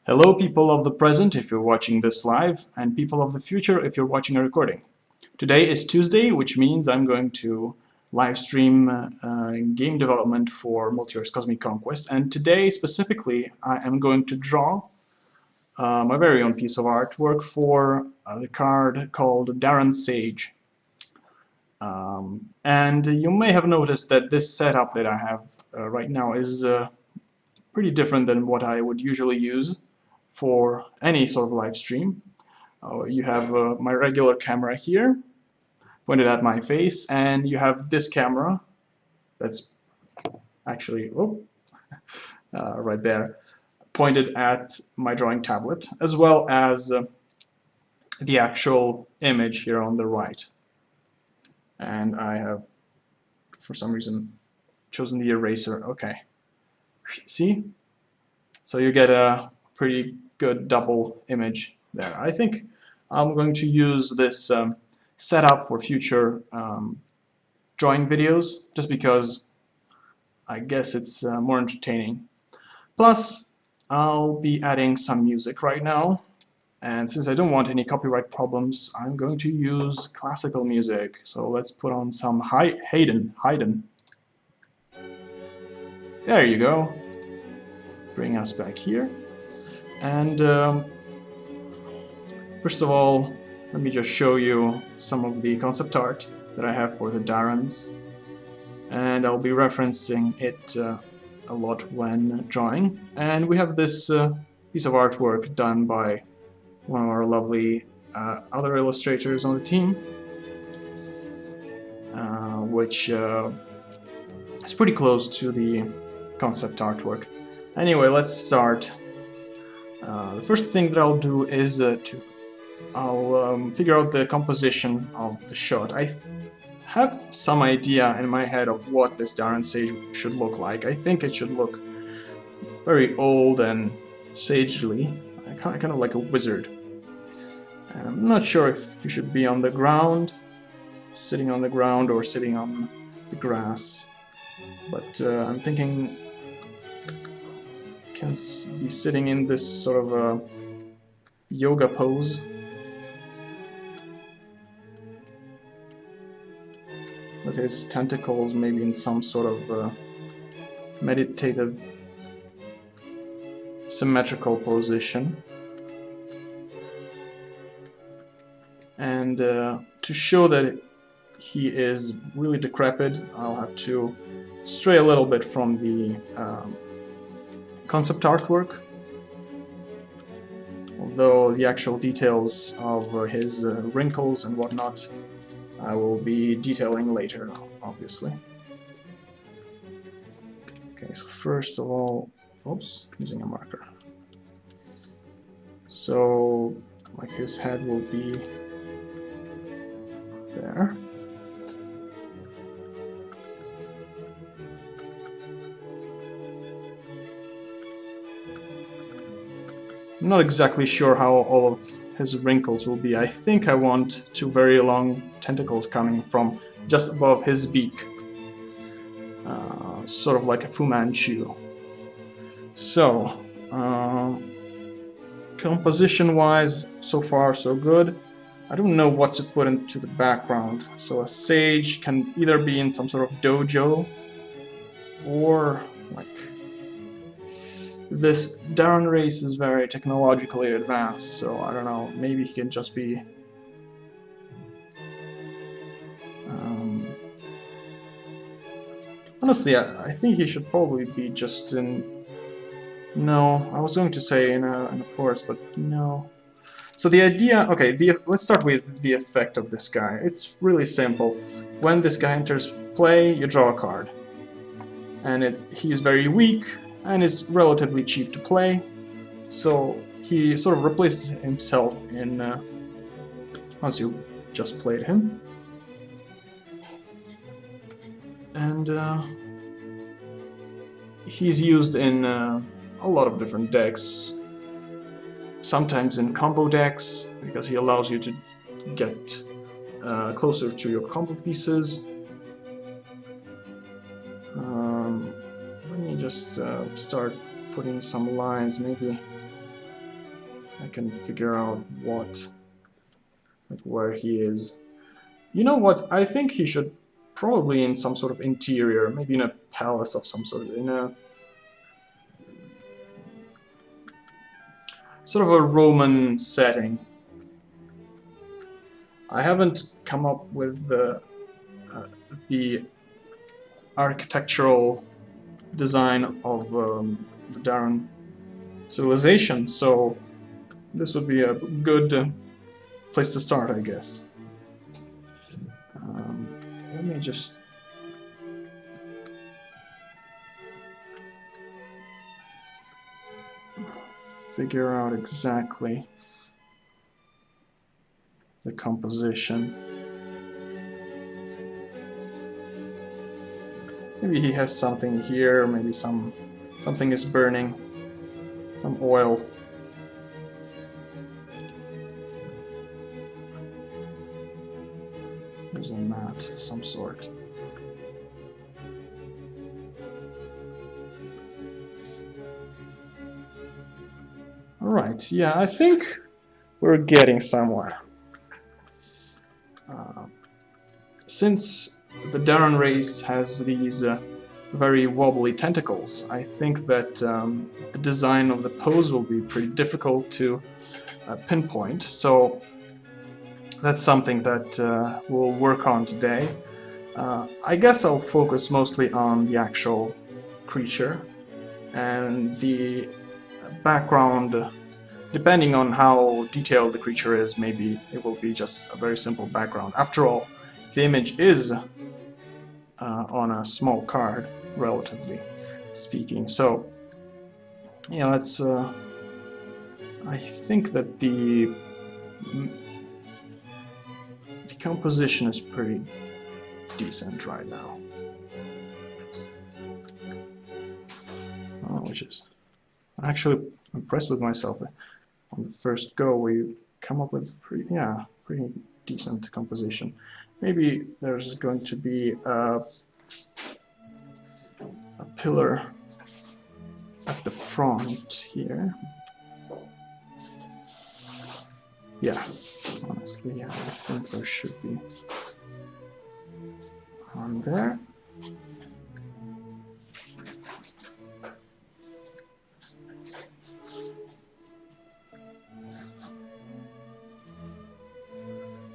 Hello, people of the present, if you're watching this live, and people of the future, if you're watching a recording. Today is Tuesday, which means I'm going to live stream game development for Multiverse Cosmic Conquest. And today, specifically, I am going to draw my very own piece of artwork for the card called Daran Sage. And you may have noticed that this setup that I have right now is pretty different than what I would usually use for any sort of live stream. You have my regular camera here pointed at my face, and you have this camera that's actually right there pointed at my drawing tablet, as well as the actual image here on the right. And I have, for some reason, chosen the eraser. Okay, see? So you get a pretty good double image there. I think I'm going to use this setup for future drawing videos, just because I guess it's more entertaining. Plus, I'll be adding some music right now, and since I don't want any copyright problems, I'm going to use classical music. So let's put on some Haydn. There you go. Bring us back here. And first of all, let me just show you some of the concept art that I have for the Darans, and I'll be referencing it a lot when drawing. And we have this piece of artwork done by one of our lovely other illustrators on the team, which is pretty close to the concept artwork. Anyway, let's start. The first thing that I'll do is I'll figure out the composition of the shot. I have some idea in my head of what this Daran Sage should look like. I think it should look very old and sagely, kind of like a wizard. And I'm not sure if you should be on the ground, sitting on the ground, or sitting on the grass. But I'm thinking can be sitting in this sort of a yoga pose. With his tentacles maybe in some sort of meditative symmetrical position. And to show that he is really decrepit, I'll have to stray a little bit from the concept artwork, although the actual details of his wrinkles and whatnot I will be detailing later, obviously. Okay, so first of all, oops, using a marker. So, like his head will be there. I'm not exactly sure how all of his wrinkles will be. I think I want two very long tentacles coming from just above his beak, sort of like a Fu Manchu. So, composition-wise, so far so good. I don't know what to put into the background. So a sage can either be in some sort of dojo, or like this Daran race is very technologically advanced, so I don't know, maybe he can just be honestly, I think he should probably be just in, no, I was going to say in a forest, but no. So the idea, okay, let's start with the effect of this guy. It's really simple. When this guy enters play, you draw a card. And he is very weak, and is relatively cheap to play, so he sort of replaces himself in once you just played him. And he's used in a lot of different decks, sometimes in combo decks, because he allows you to get closer to your combo pieces. Let me just start putting some lines, maybe I can figure out where he is. You know what? I think he should probably in some sort of interior, maybe in a palace of some sort, in a sort of a Roman setting. I haven't come up with the architectural design of the Daran civilization, so this would be a good place to start, I guess. Let me just figure out exactly the composition. Maybe he has something here, maybe something is burning, some oil. There's a mat of some sort. Alright, yeah, I think we're getting somewhere. Since the Daran race has these very wobbly tentacles, I think that the design of the pose will be pretty difficult to pinpoint, so that's something that we'll work on today. I guess I'll focus mostly on the actual creature, and the background, depending on how detailed the creature is, maybe it will be just a very simple background. After all, the image is on a small card, relatively speaking. So, yeah, let's. I think that the composition is pretty decent right now. Which is, I'm actually impressed with myself. On the first go, we come up with pretty decent composition. Maybe there's going to be a pillar at the front here. Yeah, honestly, yeah, I think there should be on there.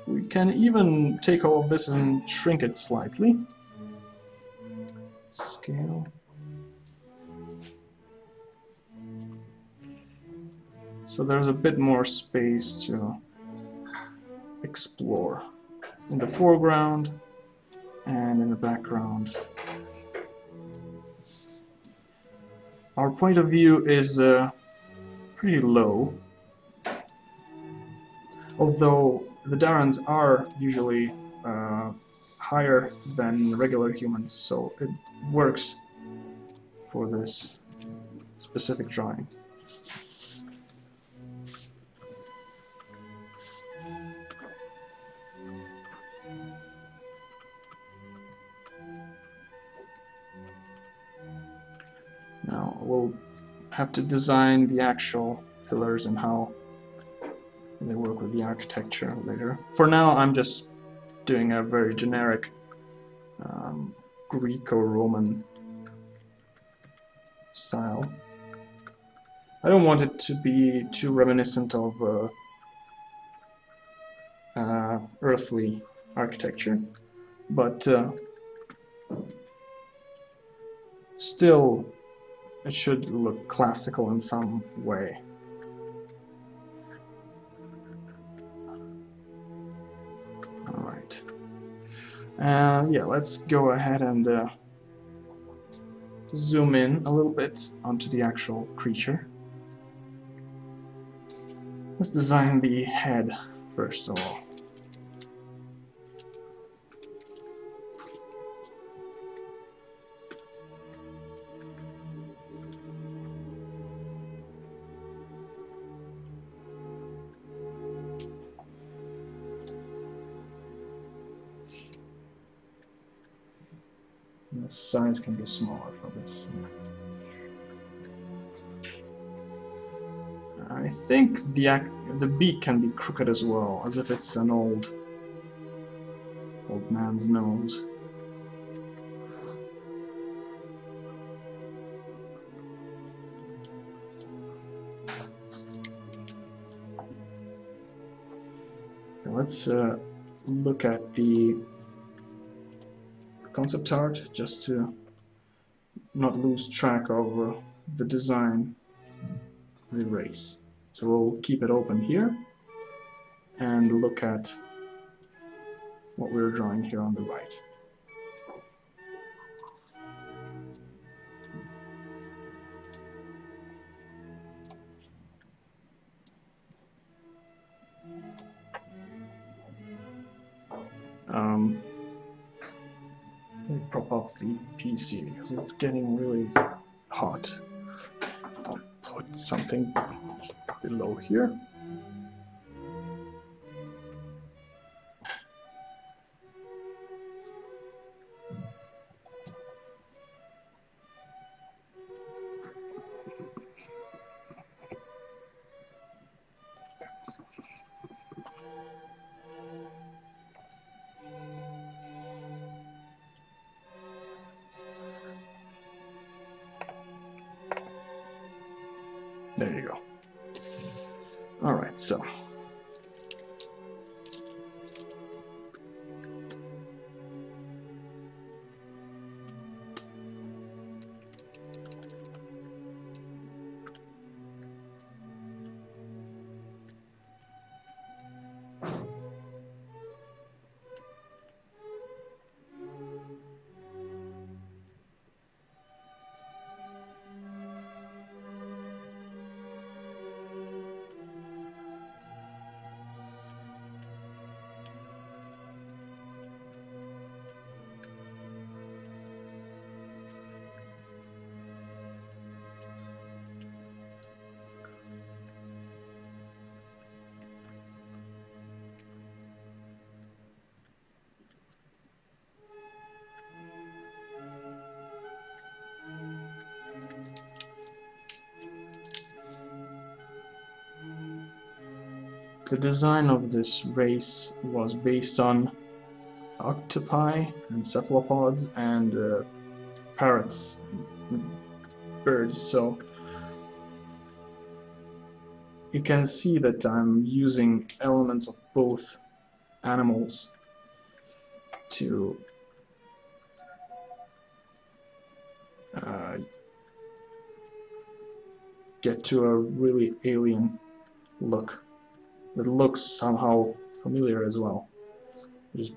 We can even take all of this and shrink it slightly. Scale. So there's a bit more space to explore in the foreground and in the background. Our point of view is pretty low, although the Darans are usually higher than regular humans, so it works for this specific drawing. Now we'll have to design the actual pillars and how they work with the architecture later. For now, I'm just doing a very generic Greco-Roman style. I don't want it to be too reminiscent of earthly architecture, but still it should look classical in some way. Alright. Yeah, let's go ahead and zoom in a little bit onto the actual creature. Let's design the head first of all. The size can be smaller for this. I think the beak can be crooked as well, as if it's an old man's nose. Let's look at the concept art just to not lose track of the design of the race. So we'll keep it open here and look at what we're drawing here on the right. Let me prop up the PC because it's getting really hot. I'll put something below here. There you go. Alright, so the design of this race was based on octopi and cephalopods and parrots, birds, so you can see that I'm using elements of both animals to get to a really alien look. It looks somehow familiar as well, which is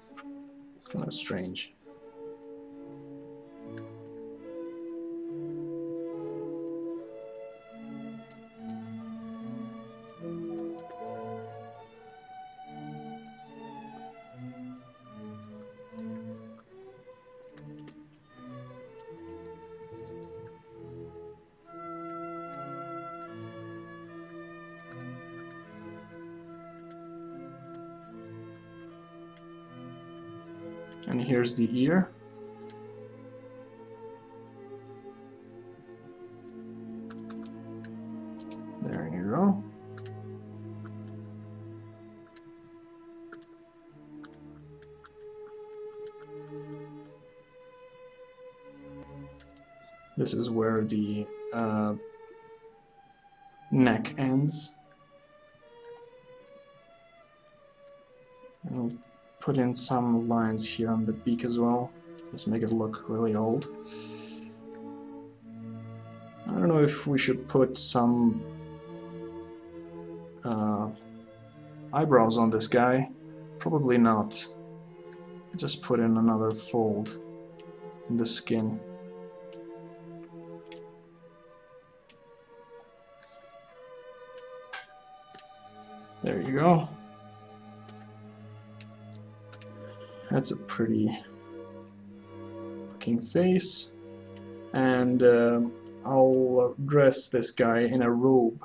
kind of strange. And here's the ear. There you go. This is where the neck ends. I'll put in some lines here on the beak as well, just make it look really old. I don't know if we should put some eyebrows on this guy. Probably not. Just put in another fold in the skin. There you go. That's a pretty looking face. And I'll dress this guy in a robe.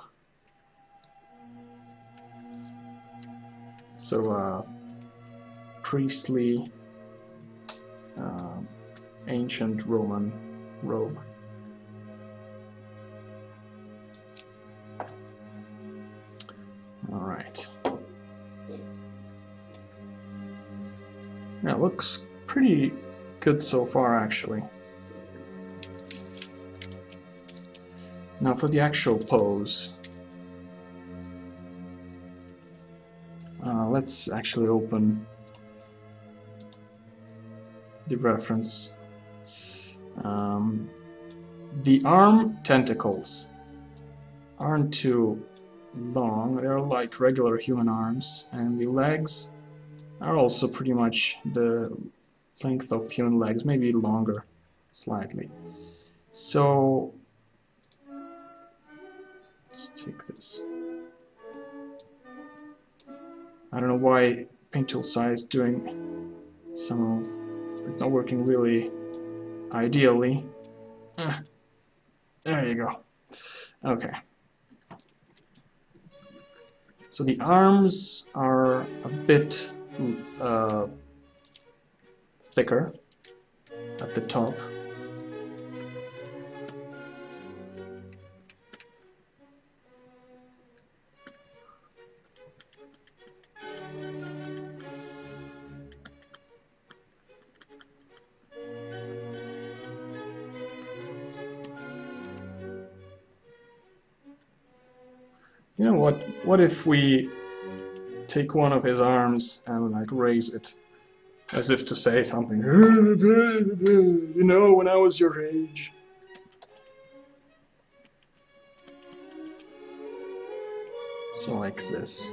So priestly ancient Roman robe. Yeah, it looks pretty good so far, actually. Now for the actual pose. Let's actually open the reference. The arm tentacles aren't too long, they're like regular human arms, and the legs are also pretty much the length of human legs, maybe longer slightly. So let's take this. I don't know why paint tool size is doing it's not working really ideally. There you go. Okay. So the arms are a bit thicker at the top. You know what? What if we take one of his arms and like raise it, as if to say something? You know, when I was your age. So like this.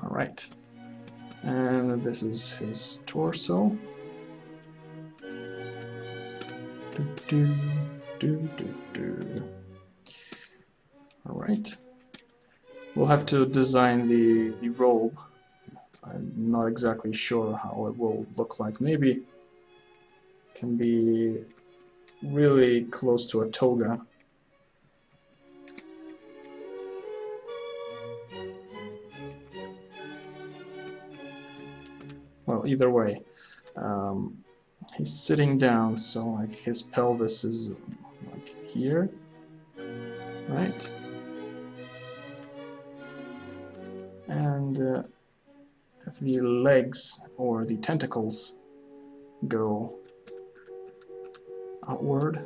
All right. And this is his torso. All right. We'll have to design the robe. I'm not exactly sure how it will look like. Maybe it can be really close to a toga. Well, either way, he's sitting down, so like his pelvis is like here, right? And the legs or the tentacles go outward.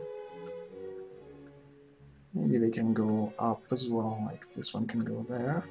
Maybe they can go up as well, like this one can go there.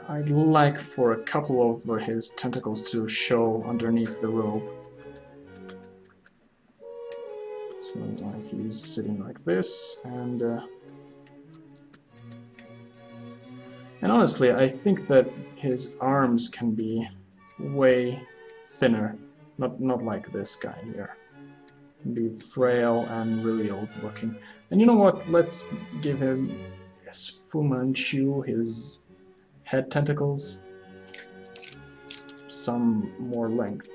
I'd like for a couple of his tentacles to show underneath the robe. So like he's sitting like this, and honestly, I think that his arms can be way thinner, not like this guy here. Can be frail and really old looking. And you know what? Let's give him Fu Manchu, his head tentacles, some more length.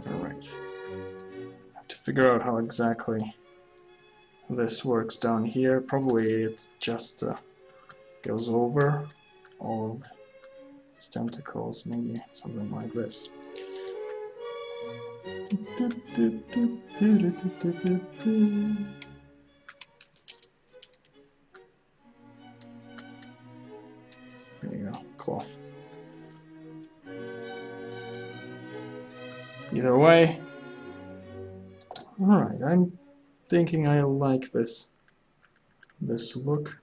Alright. I have to figure out how exactly this works down here. Probably it just goes over all of his tentacles, maybe something like this. There you go, cloth. Either way, alright, I'm thinking I like this look.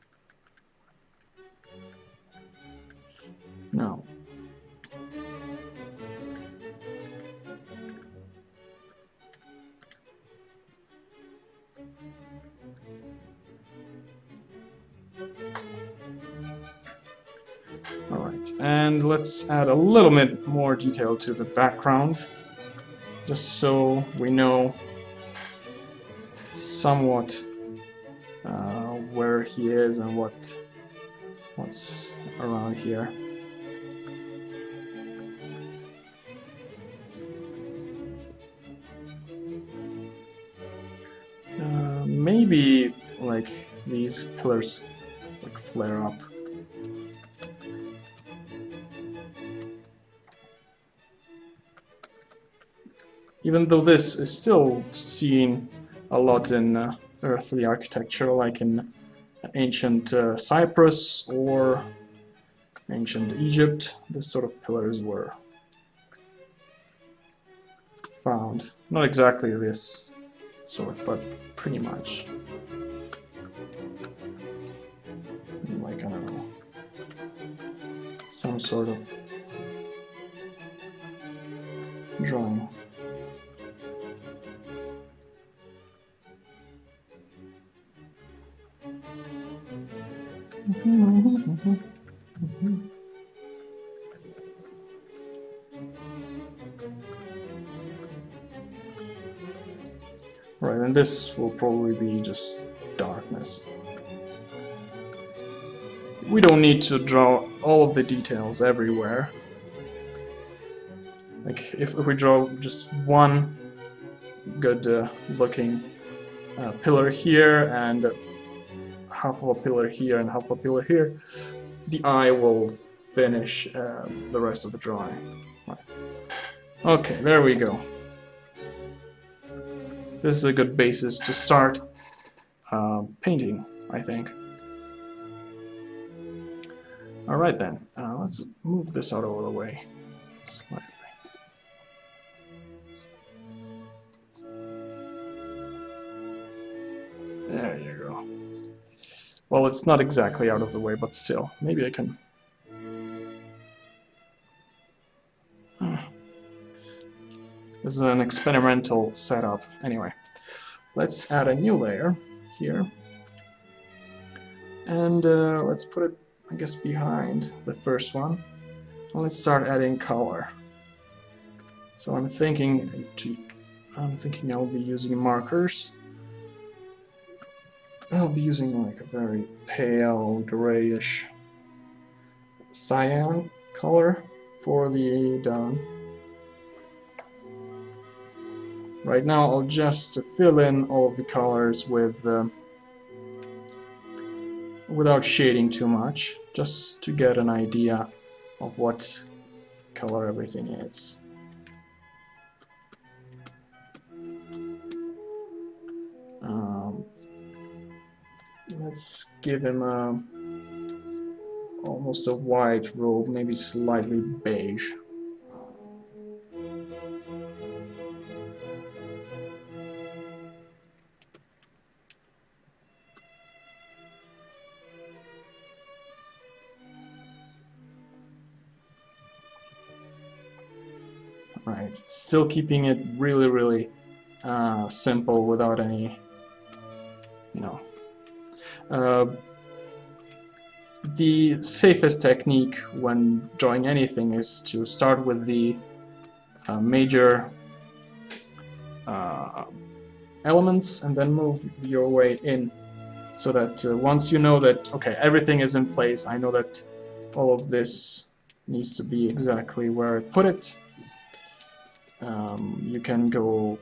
And let's add a little bit more detail to the background, just so we know somewhat where he is and what's around here. Maybe like these pillars like flare up. Even though this is still seen a lot in earthly architecture, like in ancient Cyprus or ancient Egypt, this sort of pillars were found. Not exactly this sort, but pretty much. Like, I don't know, some sort of drawing. Right, and this will probably be just darkness. We don't need to draw all of the details everywhere. Like, if we draw just one good looking pillar here and half of a pillar here and half of a pillar here, the eye will finish the rest of the drawing. Right. Okay, there we go. This is a good basis to start painting, I think. Alright then, let's move this out of the way slightly. There you go. Well, it's not exactly out of the way, but still, maybe I can... This is an experimental setup. Anyway, let's add a new layer here. And let's put it, I guess, behind the first one. And let's start adding color. So I'm thinking I'll be using markers. I'll be using like a very pale grayish cyan color for the dawn. Right now I'll just fill in all of the colors with without shading too much, just to get an idea of what color everything is. Let's give him almost a white robe, maybe slightly beige. Right, still keeping it really simple without any, you know. The safest technique when drawing anything is to start with the major elements and then move your way in, so that once you know that, okay, everything is in place, I know that all of this needs to be exactly where I put it, you can go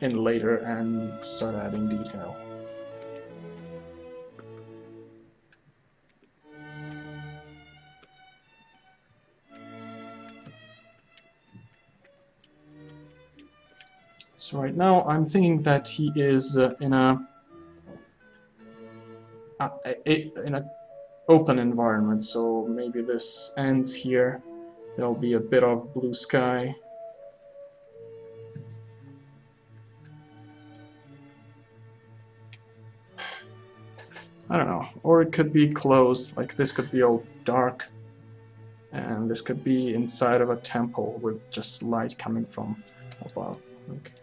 in later and start adding detail. So right now I'm thinking that he is in a open environment, so maybe this ends here. There'll be a bit of blue sky. I don't know, or it could be closed, like this could be all dark, and this could be inside of a temple with just light coming from above. Okay.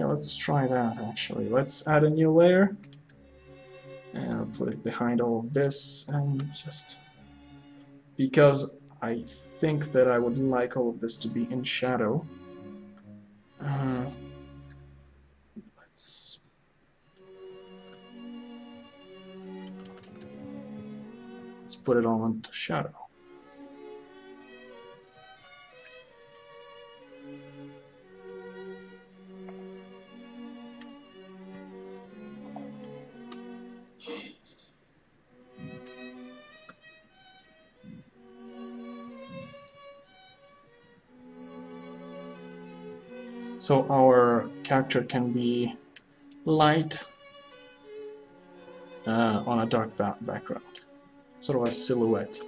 Yeah, let's try that actually. Let's add a new layer and I'll put it behind all of this, and just because I think that I would like all of this to be in shadow. Let's put it all into shadow. So our character can be light on a dark background, sort of a silhouette.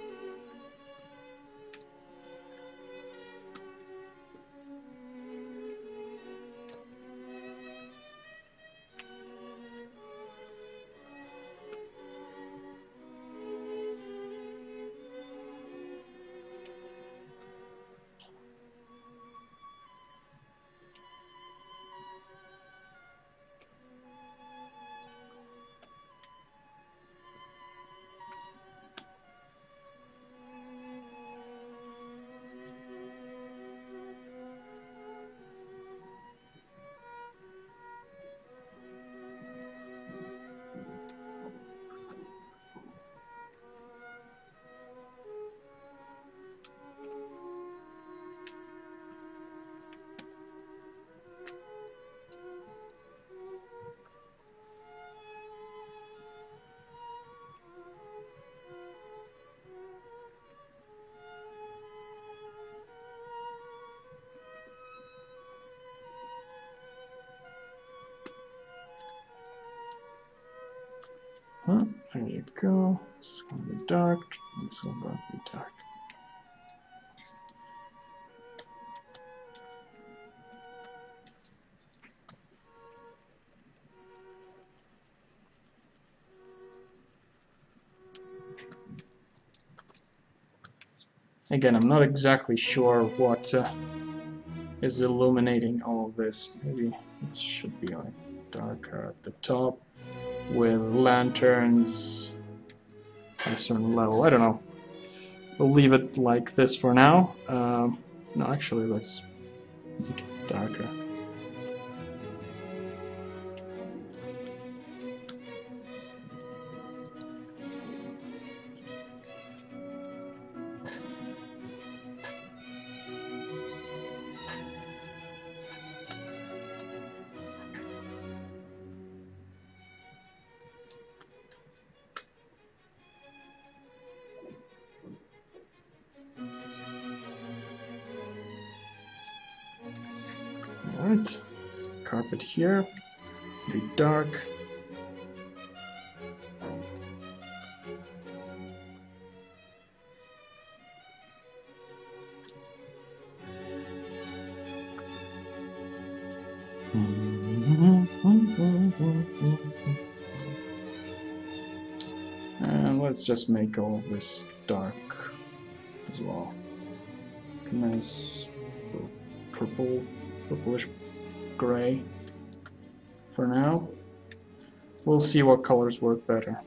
There you go. This is going to be dark. This is going to be dark. Again, I'm not exactly sure what is illuminating all of this. Maybe it should be like darker at the top with lanterns at a certain level. I don't know. We'll leave it like this for now. No, actually, let's make it darker. Alright, carpet here, be dark. And let's just make all of this dark as well. Nice purplish gray for now. We'll see what colors work better.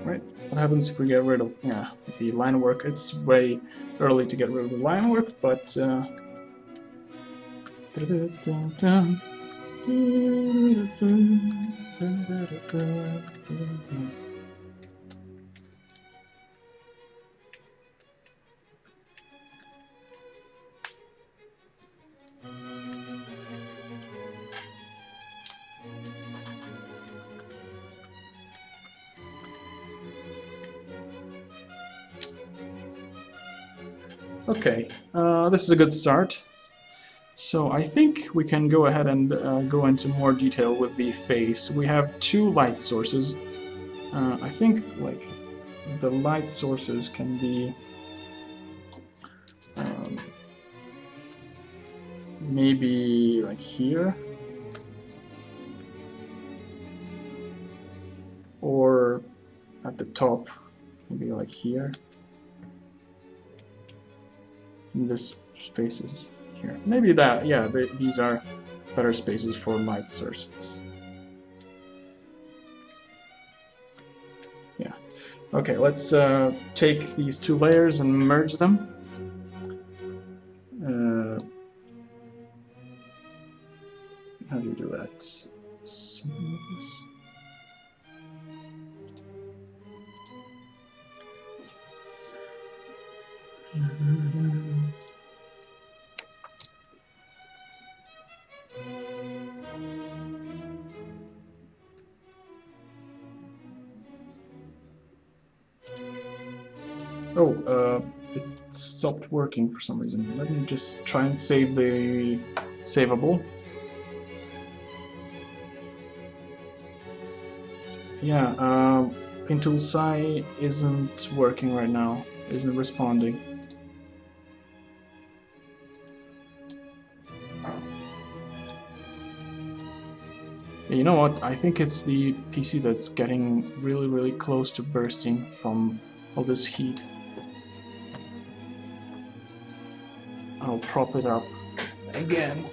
Right, what happens if we get rid of the line work? It's way early to get rid of the line work, but Okay, this is a good start. So I think we can go ahead and go into more detail with the face. We have two light sources. I think like the light sources can be maybe like here, or at the top, maybe like here. And this spaces here. Maybe that, yeah, these are better spaces for light sources. Yeah. Okay, let's take these two layers and merge them. How do you do that? Something like this. Oh, it stopped working for some reason. Let me just try and save the savable. Yeah, Pintool Psi isn't working right now. Isn't responding. You know what? I think it's the PC that's getting really close to bursting from all this heat. I'll prop it up again.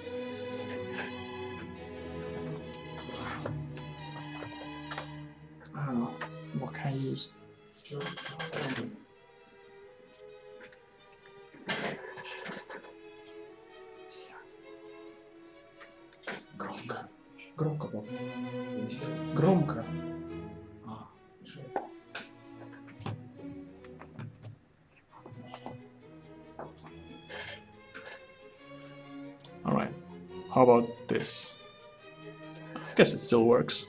I don't know. What can I use? Громко. Громко. Alright, how about this? I guess it still works.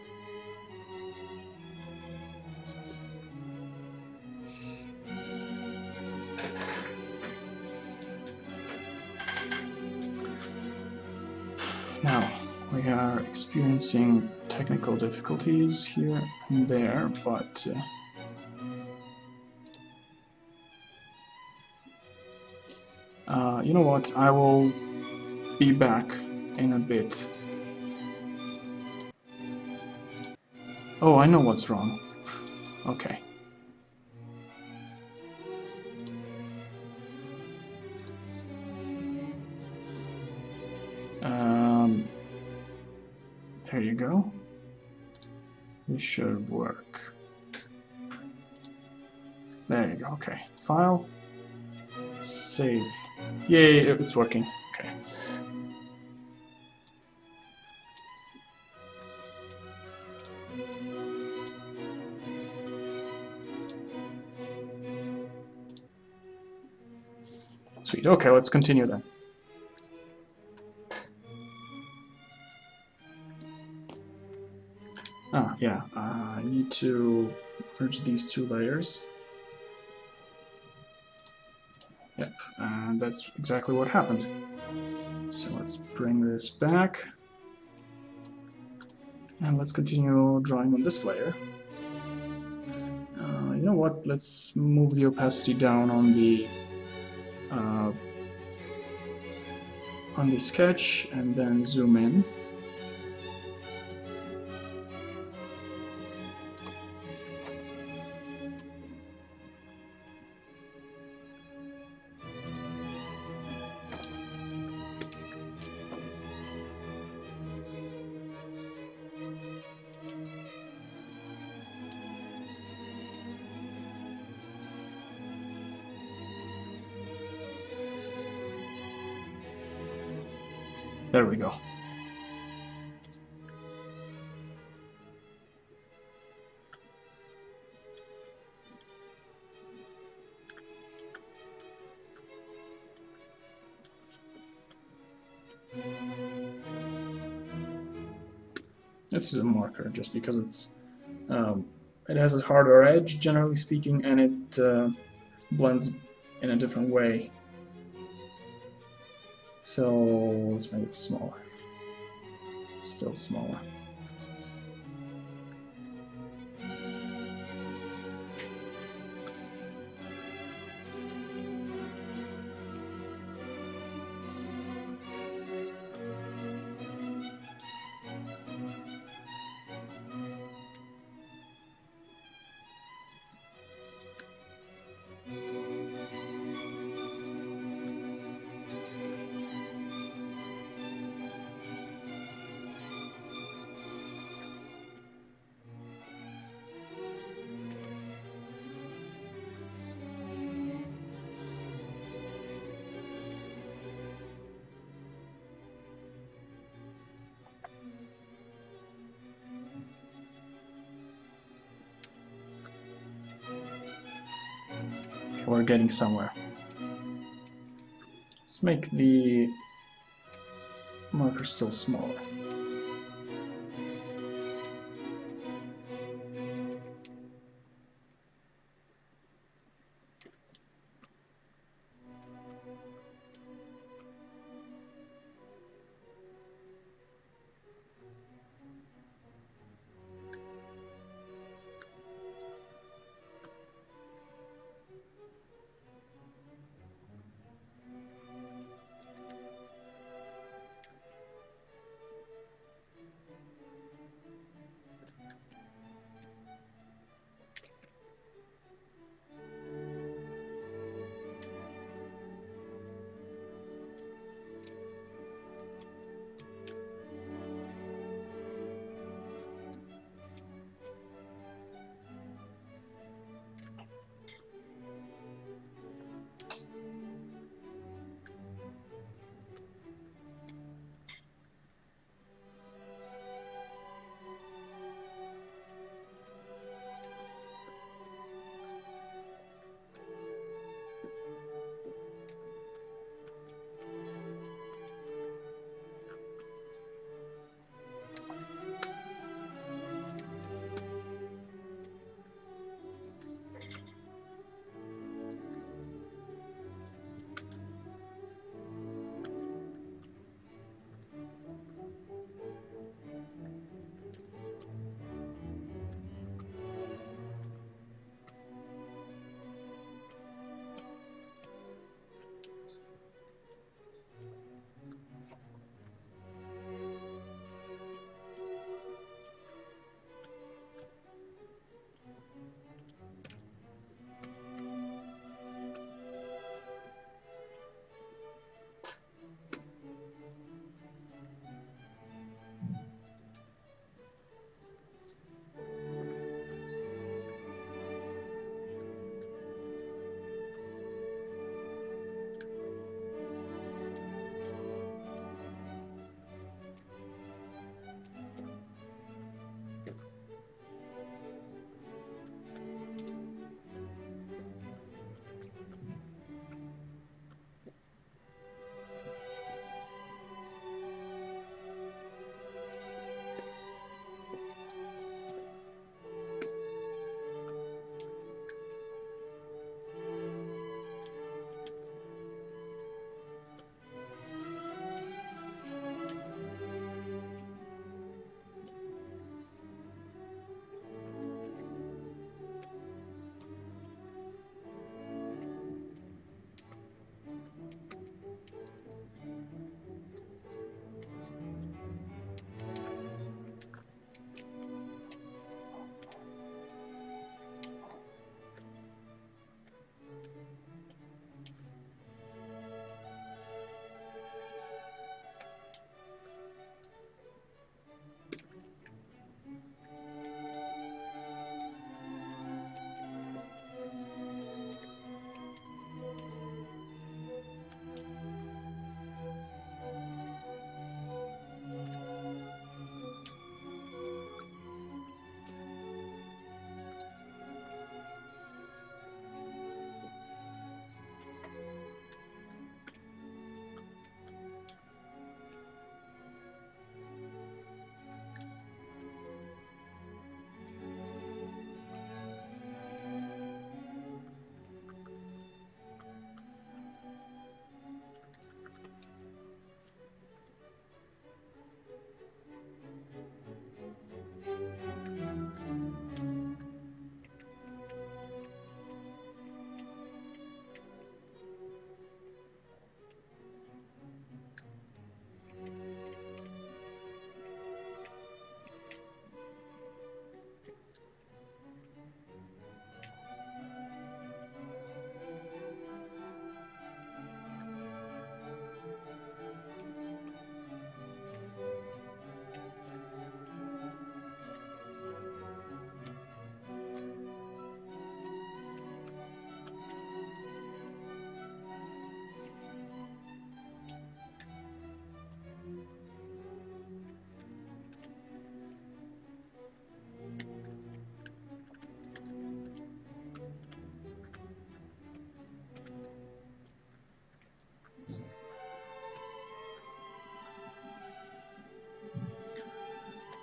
Now, we are experiencing technical difficulties here and there, but you know what, I will be back in a bit. Oh, I know what's wrong. Okay. There you go. This should work. There you go. Okay. File. Save. Yay, it's working. Okay. Sweet. Okay, let's continue then. Yeah, I need to merge these two layers. Yep, and that's exactly what happened. So let's bring this back. And let's continue drawing on this layer. You know what, let's move the opacity down on the sketch and then zoom in. There we go. This is a marker just because it's it has a harder edge, generally speaking, and it blends in a different way. So let's make it smaller. Still smaller. We're getting somewhere. Let's make the marker still smaller.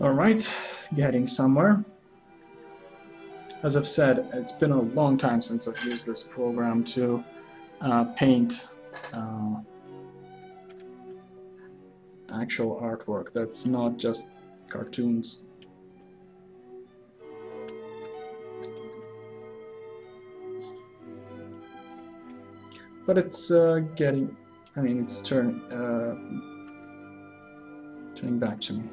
All right, getting somewhere. As I've said, it's been a long time since I've used this program to paint actual artwork that's not just cartoons. But it's getting, I mean, it's turning back to me.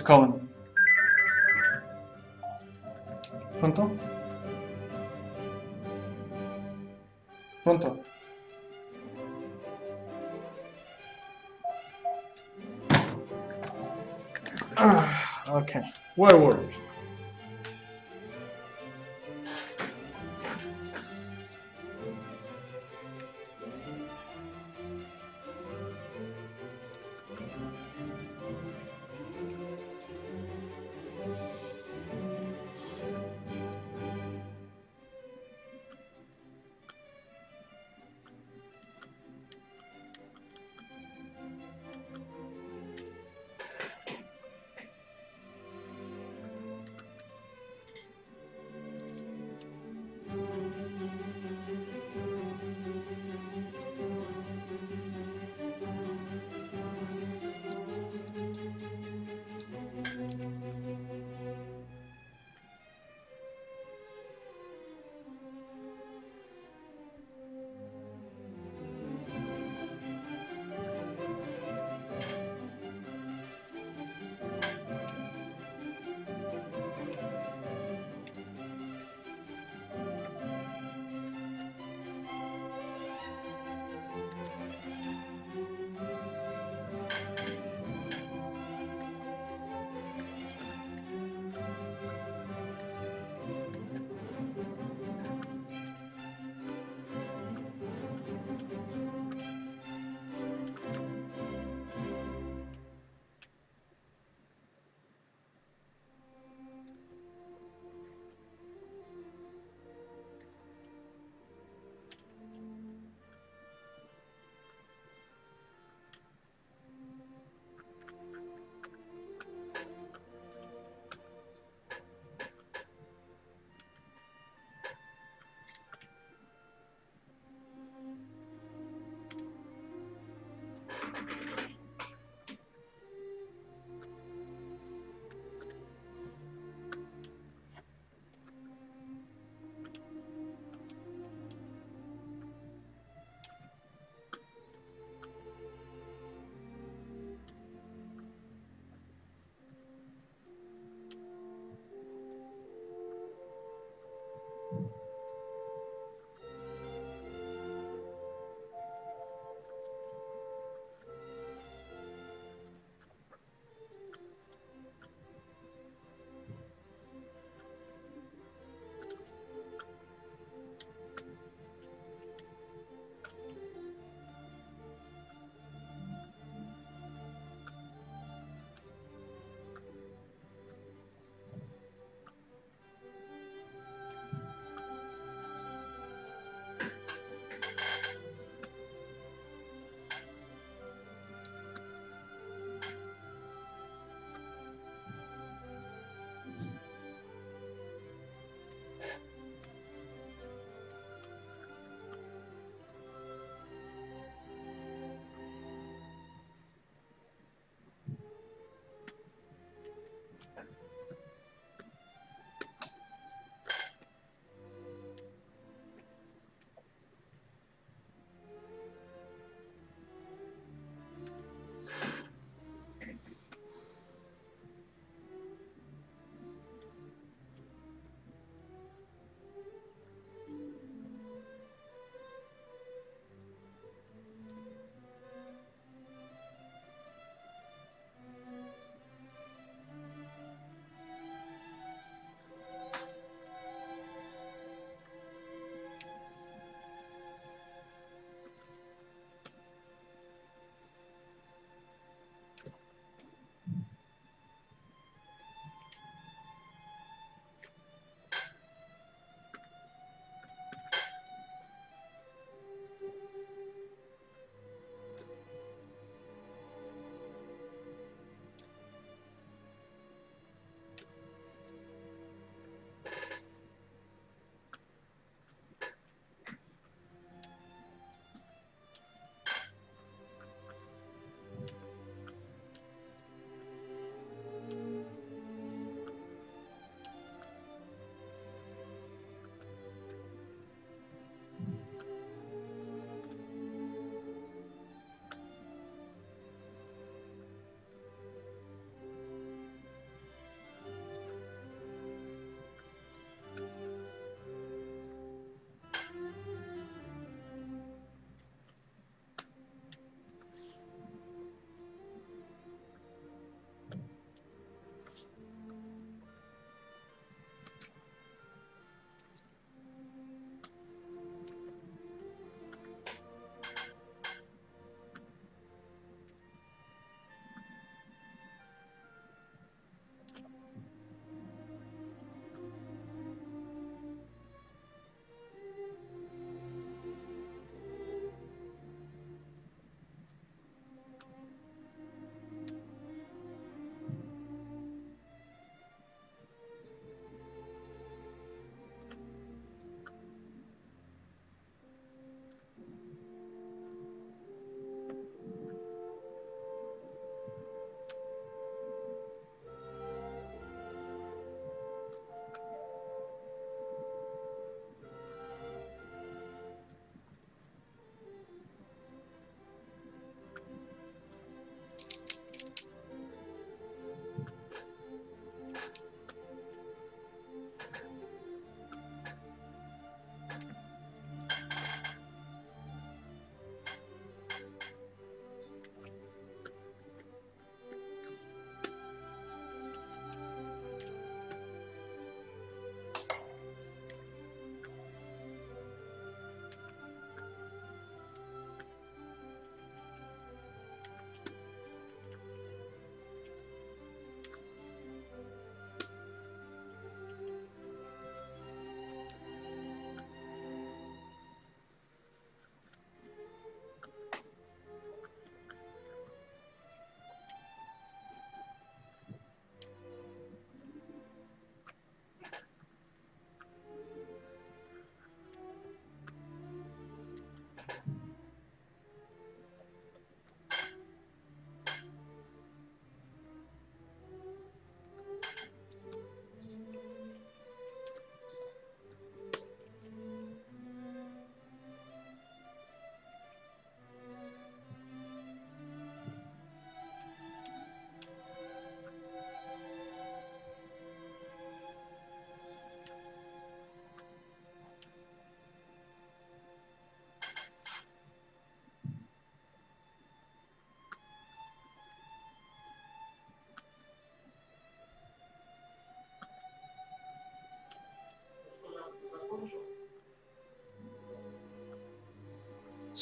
Colin. Pronto? Pronto? Okay, where were we?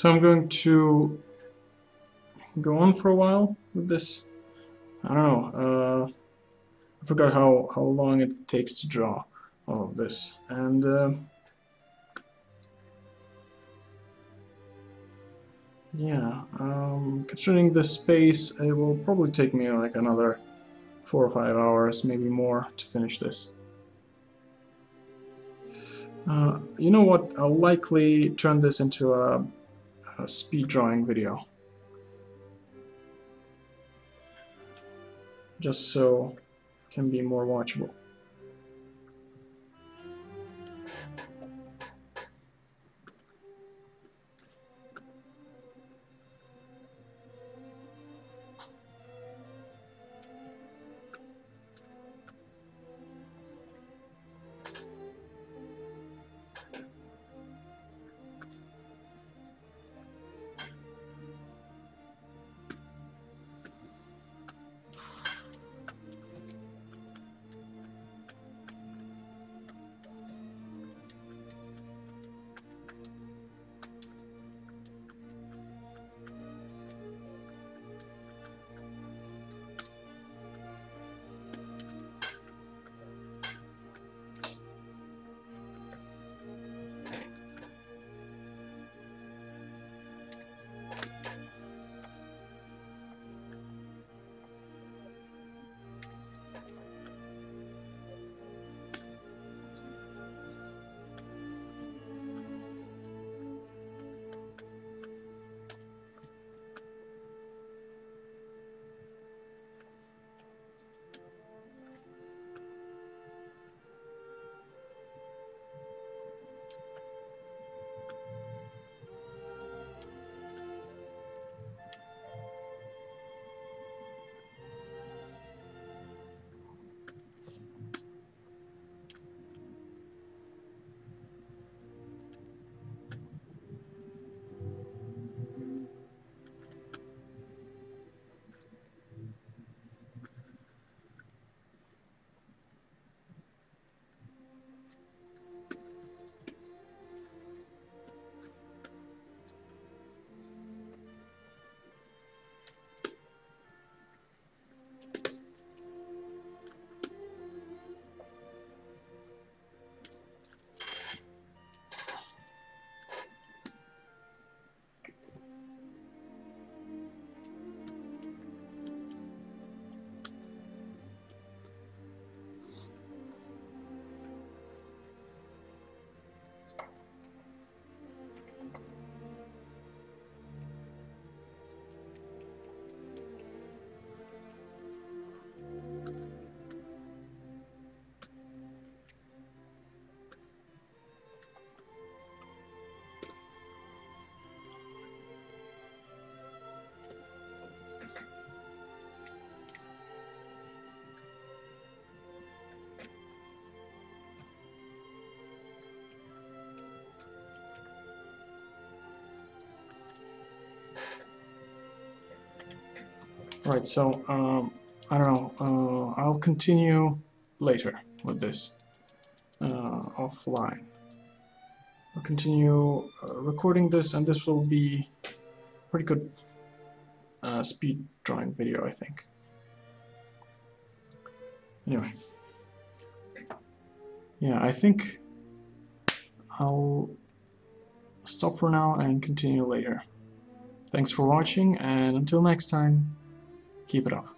So I'm going to go on for a while with this. I don't know. I forgot how long it takes to draw all of this, and yeah, considering the space, it will probably take me like another 4 or 5 hours, maybe more, to finish this. You know what? I'll likely turn this into a speed drawing video, just so it can be more watchable. Right, so I don't know, I'll continue later with this offline. I'll continue recording this, and this will be pretty good speed drawing video, I think. Anyway, yeah, I think I'll stop for now and continue later. Thanks for watching, and until next time, keep it up.